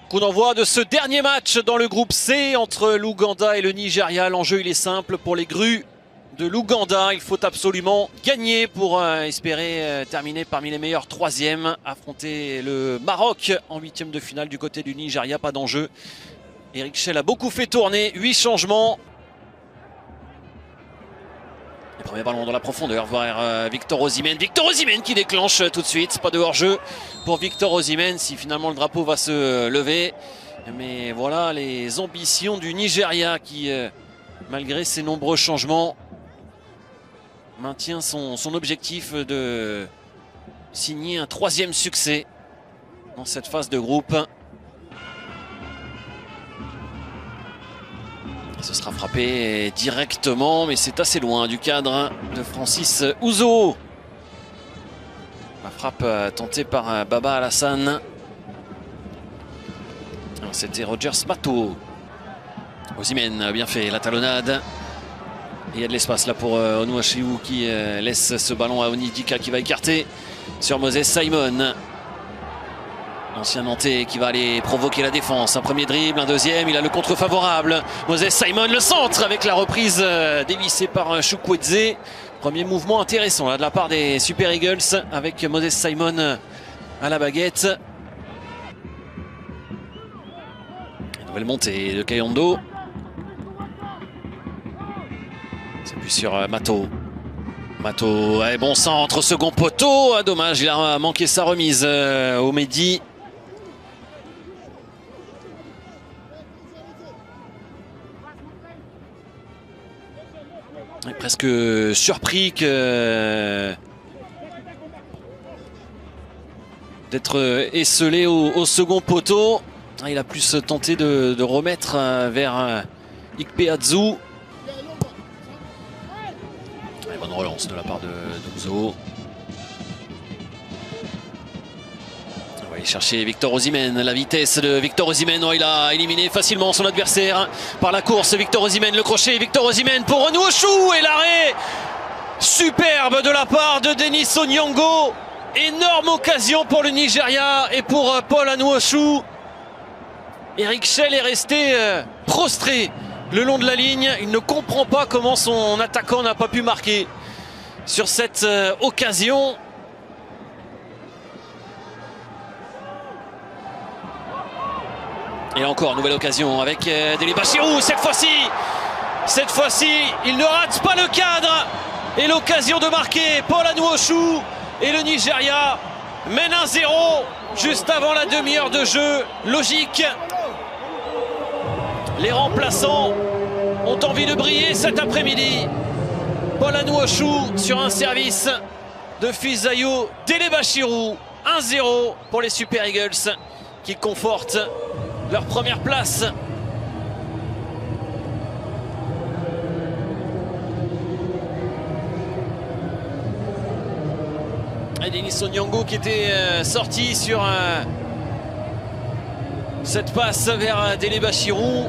Coup d'envoi de ce dernier match dans le groupe C entre l'Ouganda et le Nigeria. L'enjeu il est simple pour les grues de l'Ouganda. Il faut absolument gagner pour espérer terminer parmi les meilleurs troisièmes. Affronter le Maroc en huitième de finale du côté du Nigeria. Pas d'enjeu. Eric Schell a beaucoup fait tourner. 8 changements. Le premier ballon dans la profondeur vers Victor Osimhen. Victor Osimhen qui déclenche tout de suite. Pas de hors-jeu pour Victor Osimhen si finalement le drapeau va se lever. Mais voilà les ambitions du Nigeria qui, malgré ses nombreux changements, maintient son objectif de signer un troisième succès dans cette phase de groupe. Ce sera frappé directement, mais c'est assez loin du cadre de Francis Ouzo. La frappe tentée par Baba Alassane. C'était Rogers Mato. Osimhen a bien fait la talonnade. Et il y a de l'espace là pour Onuachu qui laisse ce ballon à Onidika qui va écarter sur Moses Simon. L'ancien Nantais qui va aller provoquer la défense. Un premier dribble, un deuxième, il a le contre favorable. Moses Simon, le centre avec la reprise dévissée par Chukwueze. Premier mouvement intéressant là, de la part des Super Eagles avec Moses Simon à la baguette. Une nouvelle montée de Kayondo. C'est plus sur Mato. Mato, bon centre, second poteau. Ah, dommage, il a manqué sa remise au Mehdi. Presque surpris d'être esselé au second poteau. Il a plus tenté de remettre vers Ikpeazu. Bonne relance de la part de Ouzo. On va aller chercher Victor Osimhen. La vitesse de Victor Osimhen. Oh, il a éliminé facilement son adversaire par la course. Victor Osimhen, le crochet. Victor Osimhen pour Onuachu. Et l'arrêt superbe de la part de Denis Onyango. Énorme occasion pour le Nigeria et pour Paul Onuachu. Eric Schell est resté prostré le long de la ligne. Il ne comprend pas comment son attaquant n'a pas pu marquer sur cette occasion. Et là encore, nouvelle occasion avec Dele Bashiru. Cette fois-ci, il ne rate pas le cadre. Et l'occasion de marquer Paul Onuachu. Et le Nigeria mène 1-0 juste avant la demi-heure de jeu. Logique. Les remplaçants ont envie de briller cet après-midi. Paul Onuachu sur un service de Fisayo Dele Bashiru. 1-0 pour les Super Eagles qui confortent leur première place. Et Denis Onyango qui était sorti sur cette passe vers Dele Bashiru.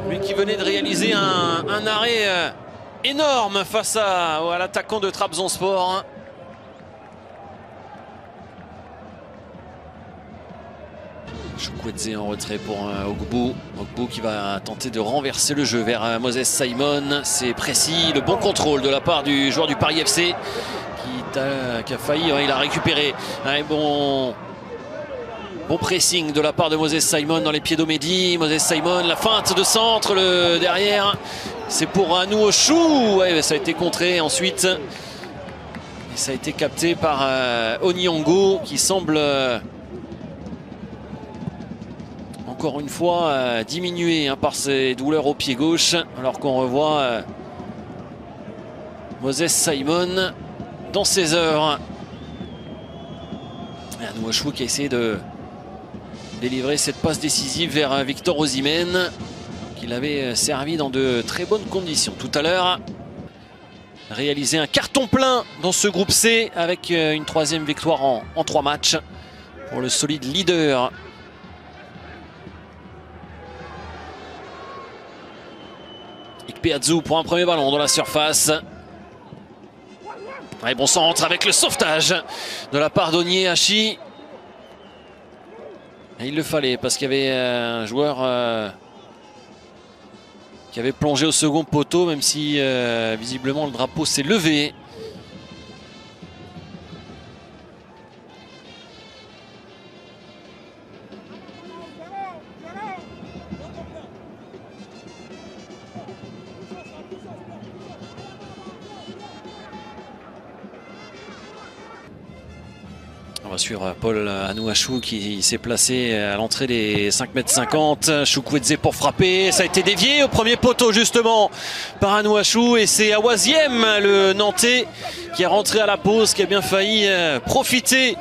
Lui qui venait de réaliser un arrêt énorme face à l'attaquant de Trabzonspor. Chukwueze en retrait pour Ogbu. Ogbu qui va tenter de renverser le jeu vers Moses Simon. C'est précis, le bon contrôle de la part du joueur du Paris FC qui a failli, il a récupéré. Bon pressing de la part de Moses Simon dans les pieds d'Omedi. Moses Simon, la feinte de centre, le derrière. C'est pour Onuachu. Ça a été contré ensuite. Et ça a été capté par Onyango qui semble encore une fois diminué par ses douleurs au pied gauche. Alors qu'on revoit Moses Simon dans ses heures. Et Onuachu qui a essayé de délivrer cette passe décisive vers Victor Osimhen qui l'avait servi dans de très bonnes conditions tout à l'heure. Réaliser un carton plein dans ce groupe C avec une troisième victoire en 3 matchs pour le solide leader. Ikpeazu pour un premier ballon dans la surface. Bon centre avec le sauvetage de la part d'Onyeachi. Et il le fallait parce qu'il y avait un joueur qui avait plongé au second poteau, même si visiblement le drapeau s'est levé. On va suivre Paul Anouachou qui s'est placé à l'entrée des 5,50 m. Chukwueze pour frapper. Ça a été dévié au premier poteau justement par Anouachou. Et c'est Awaziem, le Nantais, qui est rentré à la pause, qui a bien failli profiter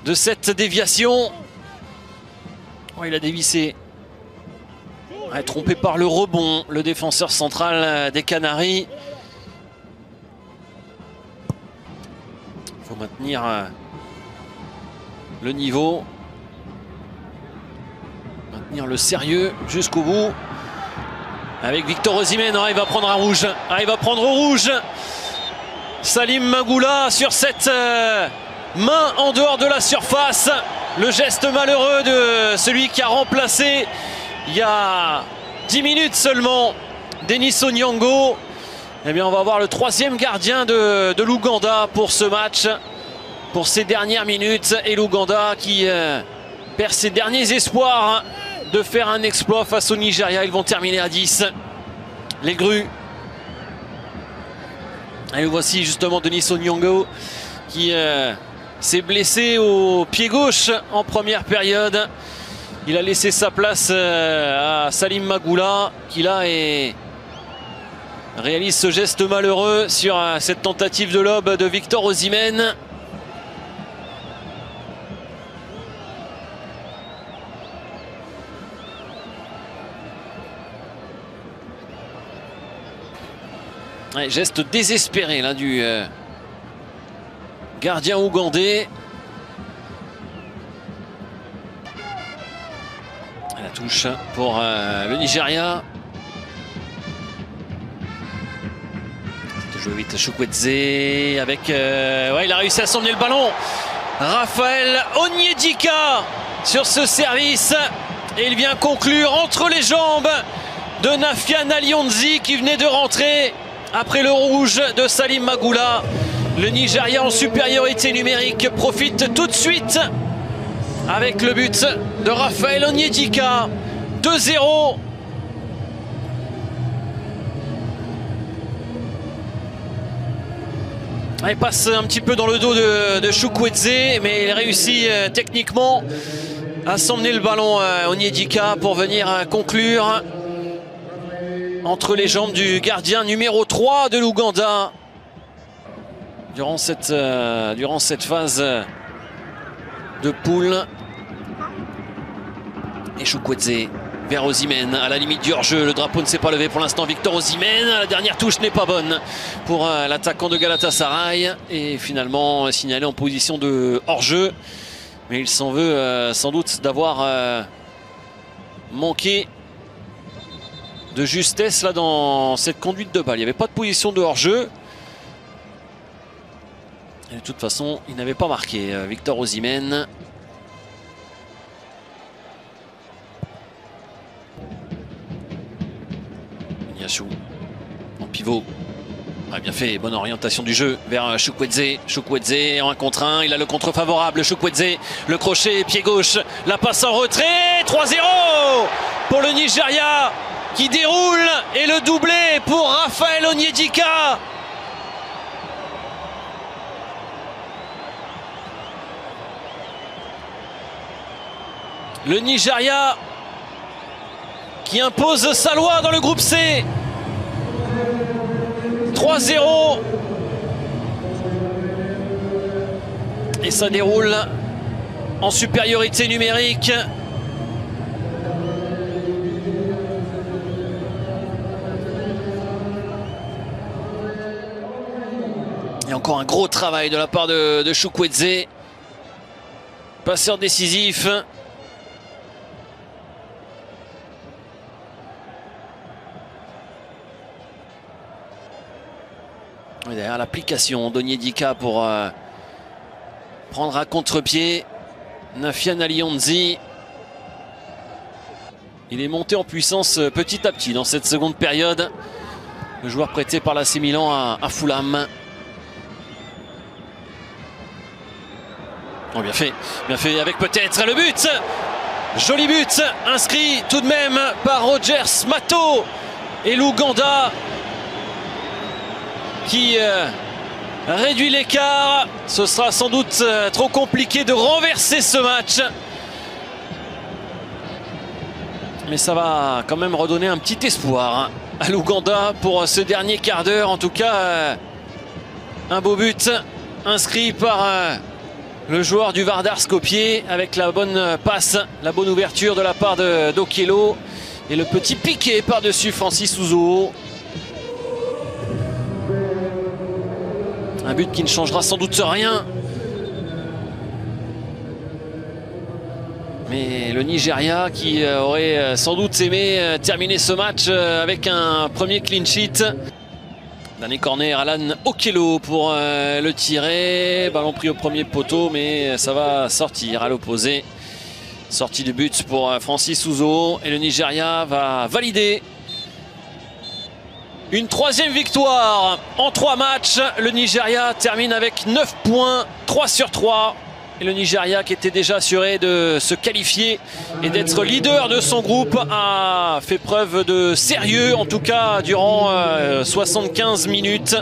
de cette déviation. Oh, il a dévissé. Trompé par le rebond, le défenseur central des Canaries. Il faut maintenir le niveau, maintenir le sérieux jusqu'au bout. Avec Victor Osimhen, il va prendre un rouge. Il va prendre au rouge. Salim Magoula sur cette main en dehors de la surface. Le geste malheureux de celui qui a remplacé il y a 10 minutes seulement Denis Onyango. Eh bien, on va voir le troisième gardien de l'Ouganda pour ce match, pour ces dernières minutes. Et l'Ouganda qui perd ses derniers espoirs de faire un exploit face au Nigeria. Ils vont terminer à 10. Les grues. Et voici justement Denis Onyango qui s'est blessé au pied gauche en première période. Il a laissé sa place à Salim Magoula qui là réalise ce geste malheureux sur cette tentative de lob de Victor Osimhen. Ouais, geste désespéré là du gardien ougandais. La touche pour le Nigeria. C'était joué vite Chukwueze avec... ouais, il a réussi à s'emmener le ballon. Raphaël Onyedika sur ce service. Et il vient conclure entre les jambes de Nafian Alionzi qui venait de rentrer après le rouge de Salim Magoula. Le Nigeria en supériorité numérique profite tout de suite avec le but de Raphaël Onyedika. 2-0. Il passe un petit peu dans le dos de Chukwueze, mais il réussit techniquement à s'emmener le ballon Onyedika pour venir conclure entre les jambes du gardien numéro 3 de l'Ouganda durant cette phase de poule. Et Chukwueze vers Osimhen à la limite du hors-jeu. Le drapeau ne s'est pas levé pour l'instant. Victor Osimhen, la dernière touche n'est pas bonne pour l'attaquant de Galatasaray et finalement signalé en position de hors-jeu, mais il s'en veut sans doute d'avoir manqué de justesse là dans cette conduite de balle. Il n'y avait pas de position de hors-jeu. Et de toute façon, il n'avait pas marqué Victor Osimhen. Yachou en pivot. Bien fait, bonne orientation du jeu vers Chukwueze. Chukwueze en 1 contre 1, il a le contre favorable. Chukwueze, le crochet, pied gauche, la passe en retrait. 3-0 pour le Nigeria qui déroule et le doublé pour Raphaël Onyedika. Le Nigeria qui impose sa loi dans le groupe C. 3-0. Et ça déroule en supériorité numérique. Et encore un gros travail de la part de Chukwueze. Passeur décisif. Et derrière l'application d'Onyedika pour prendre à contre-pied Nafian Alionzi. Il est monté en puissance petit à petit dans cette seconde période. Le joueur prêté par l'AC Milan à Fulham. Oh, bien fait avec peut-être le but. Joli but inscrit tout de même par Rogers Mato et l'Ouganda qui réduit l'écart. Ce sera sans doute trop compliqué de renverser ce match. Mais ça va quand même redonner un petit espoir à l'Ouganda pour ce dernier quart d'heure. En tout cas, un beau but inscrit par le joueur du Vardar Skopje avec la bonne passe, la bonne ouverture de la part d'Okello et le petit piqué par-dessus Francis Ouzo. Un but qui ne changera sans doute rien. Mais le Nigeria qui aurait sans doute aimé terminer ce match avec un premier clean sheet. Dernier corner, Alan Okello pour le tirer. Ballon pris au premier poteau, mais ça va sortir à l'opposé. Sortie du but pour Francis Ouzo. Et le Nigeria va valider une troisième victoire en 3 matchs. Le Nigeria termine avec 9 points, 3 sur 3. Et le Nigeria, qui était déjà assuré de se qualifier et d'être leader de son groupe, a fait preuve de sérieux, en tout cas durant 75 minutes.